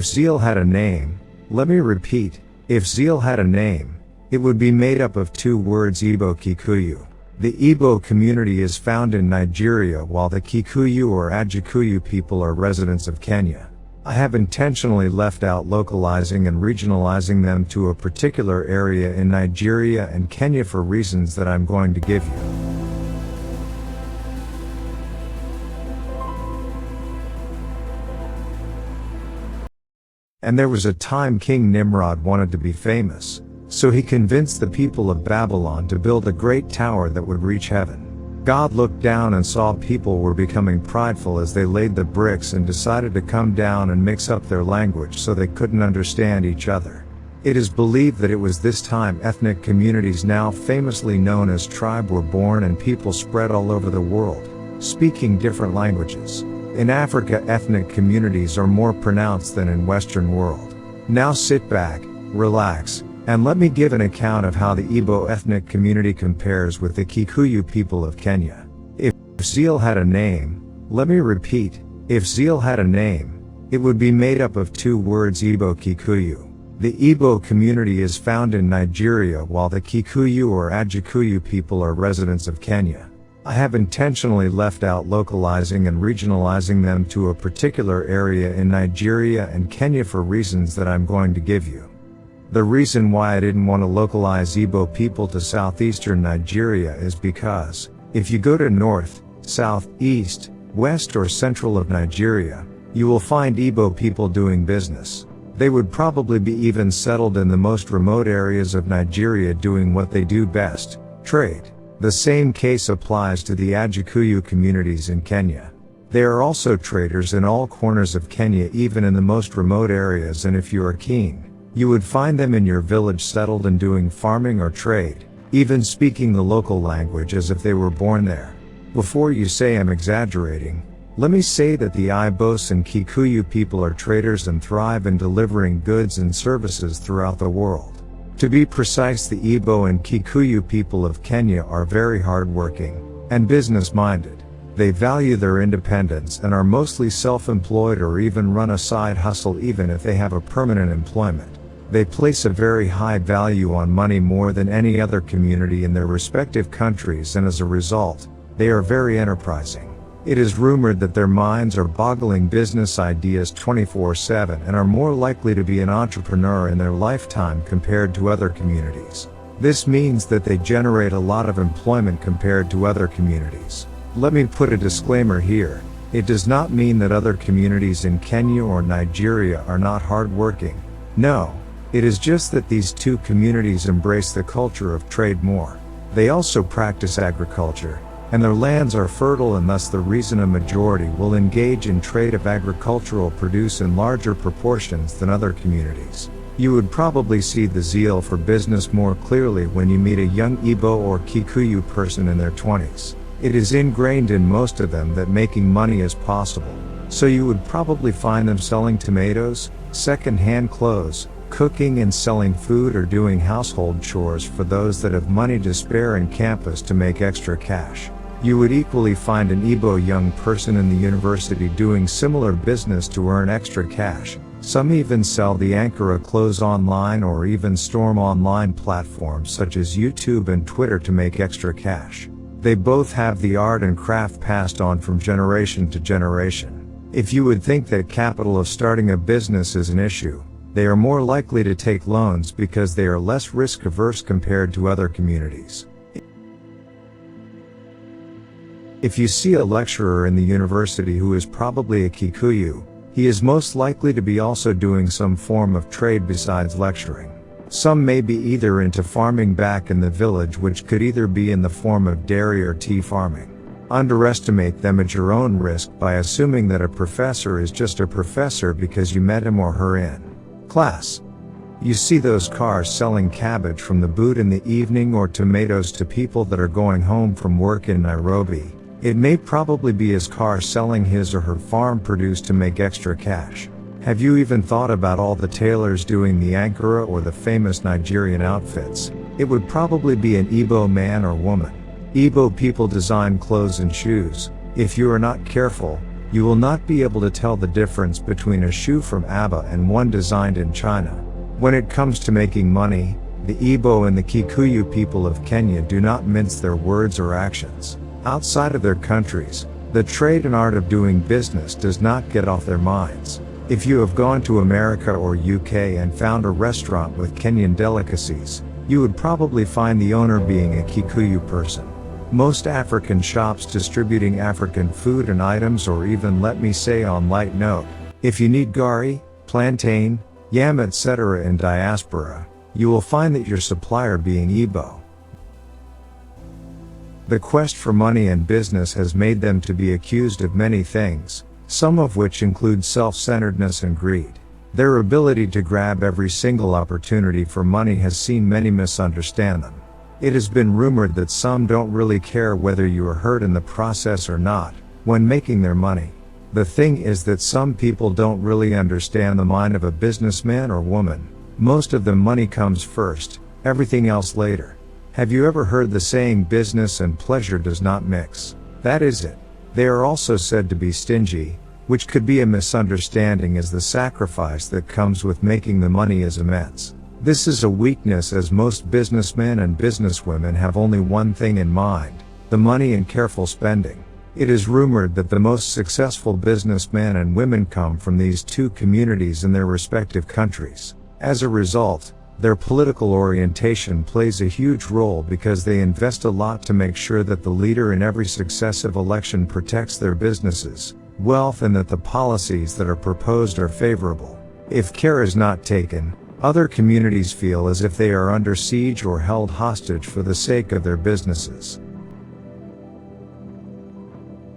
Zeal had a name, let me repeat, if zeal had a name, it would be made up of two words: Igbo Kikuyu. The Igbo community is found in Nigeria, while the Kikuyu or Ajikuyu people are residents of Kenya. I have intentionally left out localizing and regionalizing them to a particular area in Nigeria and Kenya for reasons that I'm going to give you. And there was a time King Nimrod wanted to be famous, so he convinced the people of Babylon to build a great tower that would reach heaven. God looked down and saw people were becoming prideful as they laid the bricks and decided to come down and mix up their language so they couldn't understand each other. It is believed that it was this time ethnic communities now famously known as tribe were born and people spread all over the world, speaking different languages. In Africa, ethnic communities are more pronounced than in Western world. Now sit back, relax, and let me give an account of how the Igbo ethnic community compares with the Kikuyu people of Kenya. If zeal had a name, let me repeat, if zeal had a name, it would be made up of two words: Igbo Kikuyu. The Igbo community is found in Nigeria, while the Kikuyu or Ajikuyu people are residents of Kenya. I have intentionally left out localizing and regionalizing them to a particular area in Nigeria and Kenya for reasons that I'm going to give you. The reason why I didn't want to localize Igbo people to southeastern Nigeria is because, if you go to north, south, east, west or central of Nigeria, you will find Igbo people doing business. They would probably be even settled in the most remote areas of Nigeria doing what they do best: trade. The same case applies to the Ajikuyu communities in Kenya. They are also traders in all corners of Kenya, even in the most remote areas, and if you are keen, you would find them in your village settled and doing farming or trade, even speaking the local language as if they were born there. Before you say I'm exaggerating, let me say that the Igbos and Kikuyu people are traders and thrive in delivering goods and services throughout the world. To be precise, the Igbo and Kikuyu people of Kenya are very hardworking and business-minded. They value their independence and are mostly self-employed or even run a side hustle even if they have a permanent employment. They place a very high value on money, more than any other community in their respective countries, and as a result, they are very enterprising. It is rumored that their minds are boggling business ideas 24/7 and are more likely to be an entrepreneur in their lifetime compared to other communities. This means that they generate a lot of employment compared to other communities. Let me put a disclaimer here. It does not mean that other communities in Kenya or Nigeria are not hardworking. No, it is just that these two communities embrace the culture of trade more. They also practice agriculture, and their lands are fertile, and thus the reason a majority will engage in trade of agricultural produce in larger proportions than other communities. You would probably see the zeal for business more clearly when you meet a young Igbo or Kikuyu person in their 20s. It is ingrained in most of them that making money is possible, so you would probably find them selling tomatoes, second-hand clothes, cooking and selling food, or doing household chores for those that have money to spare in campus to make extra cash. You would equally find an Igbo young person in the university doing similar business to earn extra cash. Some even sell the Ankara clothes online or even storm online platforms such as YouTube and Twitter to make extra cash. They both have the art and craft passed on from generation to generation. If you would think that capital of starting a business is an issue, they are more likely to take loans because they are less risk-averse compared to other communities. If you see a lecturer in the university who is probably a Kikuyu, he is most likely to be also doing some form of trade besides lecturing. Some may be either into farming back in the village, which could either be in the form of dairy or tea farming. Underestimate them at your own risk by assuming that a professor is just a professor because you met him or her in class. You see those cars selling cabbage from the boot in the evening, or tomatoes to people that are going home from work in Nairobi. It may probably be his car selling his or her farm produce to make extra cash. Have you even thought about all the tailors doing the Ankara or the famous Nigerian outfits? It would probably be an Igbo man or woman. Igbo people design clothes and shoes. If you are not careful, you will not be able to tell the difference between a shoe from Abba and one designed in China. When it comes to making money, the Igbo and the Kikuyu people of Kenya do not mince their words or actions. Outside of their countries, the trade and art of doing business does not get off their minds. If you have gone to America or UK and found a restaurant with Kenyan delicacies, you would probably find the owner being a Kikuyu person. Most African shops distributing African food and items, or even, let me say on light note, if you need gari, plantain, yam etc. in diaspora, you will find that your supplier being Igbo. The quest for money and business has made them to be accused of many things, some of which include self-centeredness and greed. Their ability to grab every single opportunity for money has seen many misunderstand them. It has been rumored that some don't really care whether you are hurt in the process or not, when making their money. The thing is that some people don't really understand the mind of a businessman or woman. Most of them money comes first, everything else later. Have you ever heard the saying business and pleasure does not mix? That is it. They are also said to be stingy, which could be a misunderstanding, as the sacrifice that comes with making the money is immense. This is a weakness, as most businessmen and businesswomen have only one thing in mind: the money and careful spending. It is rumored that the most successful businessmen and women come from these two communities in their respective countries. As a result, their political orientation plays a huge role, because they invest a lot to make sure that the leader in every successive election protects their businesses, wealth, and that the policies that are proposed are favorable. If care is not taken, other communities feel as if they are under siege or held hostage for the sake of their businesses.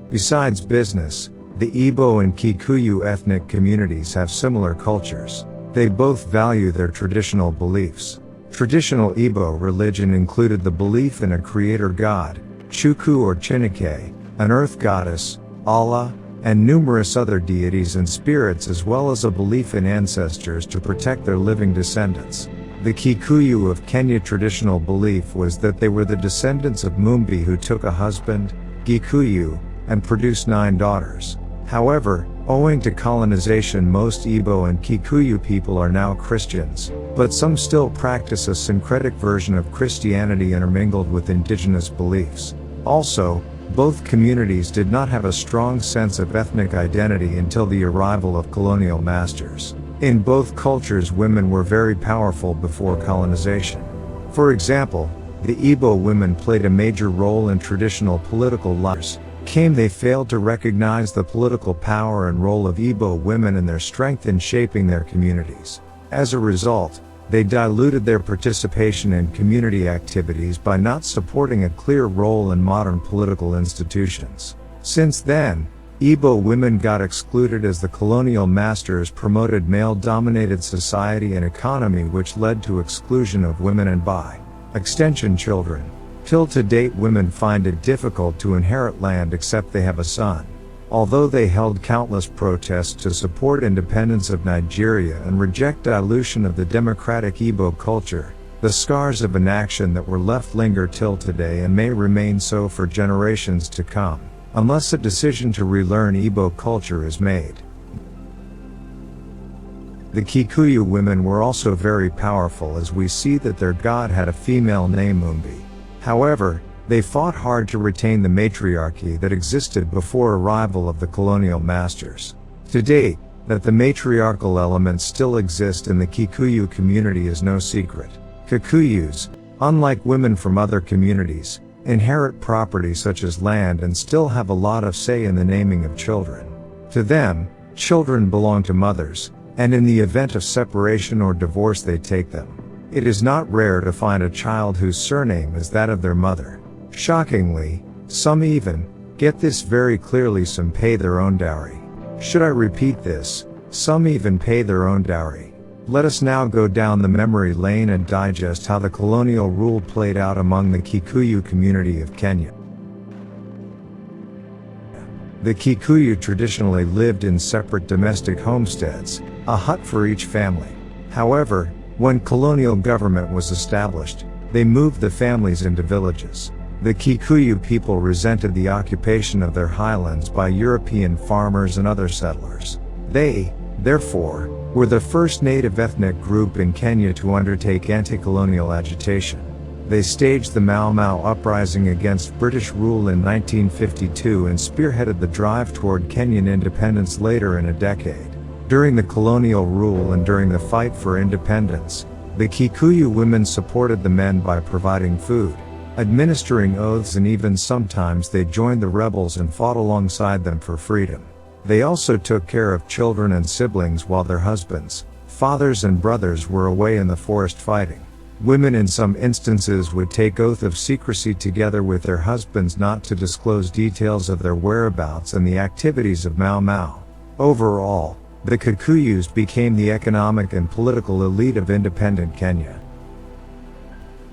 Besides business, the Igbo and Kikuyu ethnic communities have similar cultures. They both value their traditional beliefs. Traditional Igbo religion included the belief in a creator god, Chukwu or Chineke, an earth goddess, Allah, and numerous other deities and spirits, as well as a belief in ancestors to protect their living descendants. The Kikuyu of Kenya traditional belief was that they were the descendants of Mumbi, who took a husband, Gikuyu, and produced 9 daughters. However, owing to colonization, most Igbo and Kikuyu people are now Christians, but some still practice a syncretic version of Christianity intermingled with indigenous beliefs. Also, both communities did not have a strong sense of ethnic identity until the arrival of colonial masters. In both cultures, women were very powerful before colonization. For example, the Igbo women played a major role in traditional political lives. They failed to recognize the political power and role of Igbo women and their strength in shaping their communities. As a result, they diluted their participation in community activities by not supporting a clear role in modern political institutions. Since then, Igbo women got excluded as the colonial masters promoted male-dominated society and economy, which led to exclusion of women and by extension children. Till to date, women find it difficult to inherit land except they have a son. Although they held countless protests to support independence of Nigeria and reject dilution of the democratic Igbo culture, the scars of inaction that were left linger till today and may remain so for generations to come, unless a decision to relearn Igbo culture is made. The Kikuyu women were also very powerful, as we see that their god had a female named Mumbi. However, they fought hard to retain the matriarchy that existed before arrival of the colonial masters. To date, that the matriarchal elements still exist in the Kikuyu community is no secret. Kikuyus, unlike women from other communities, inherit property such as land and still have a lot of say in the naming of children. To them, children belong to mothers, and in the event of separation or divorce they take them. It is not rare to find a child whose surname is that of their mother. Shockingly, some even, get this very clearly, some pay their own dowry. Should I repeat this? Some even pay their own dowry. Let us now go down the memory lane and digest how the colonial rule played out among the Kikuyu community of Kenya. The Kikuyu traditionally lived in separate domestic homesteads, a hut for each family. However, when colonial government was established, they moved the families into villages. The Kikuyu people resented the occupation of their highlands by European farmers and other settlers. They, therefore, were the first native ethnic group in Kenya to undertake anti-colonial agitation. They staged the Mau Mau uprising against British rule in 1952 and spearheaded the drive toward Kenyan independence later in a decade. During the colonial rule and during the fight for independence, the Kikuyu women supported the men by providing food, administering oaths, and even sometimes they joined the rebels and fought alongside them for freedom. They also took care of children and siblings while their husbands, fathers and brothers were away in the forest fighting. Women in some instances would take oath of secrecy together with their husbands not to disclose details of their whereabouts and the activities of Mau Mau. Overall, the Kikuyus became the economic and political elite of independent Kenya.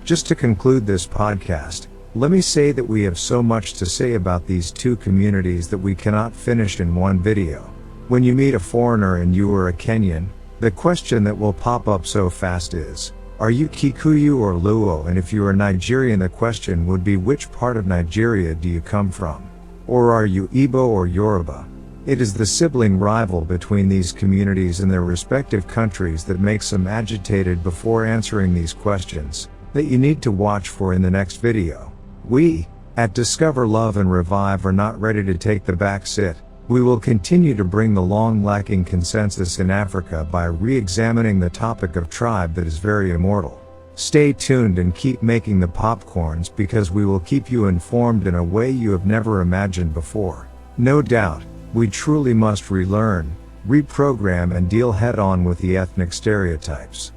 Just to conclude this podcast, let me say that we have so much to say about these two communities that we cannot finish in one video. When you meet a foreigner and you are a Kenyan, the question that will pop up so fast is, are you Kikuyu or Luo? And if you are Nigerian, the question would be, which part of Nigeria do you come from? Or are you Igbo or Yoruba? It is the sibling rival between these communities in their respective countries that makes them agitated before answering these questions, that you need to watch for in the next video. We, at Discover Love and Revive, are not ready to take the back seat. We will continue to bring the long lacking consensus in Africa by re-examining the topic of tribe that is very immortal. Stay tuned and keep making the popcorns, because we will keep you informed in a way you have never imagined before. No doubt, we truly must relearn, reprogram and deal head-on with the ethnic stereotypes.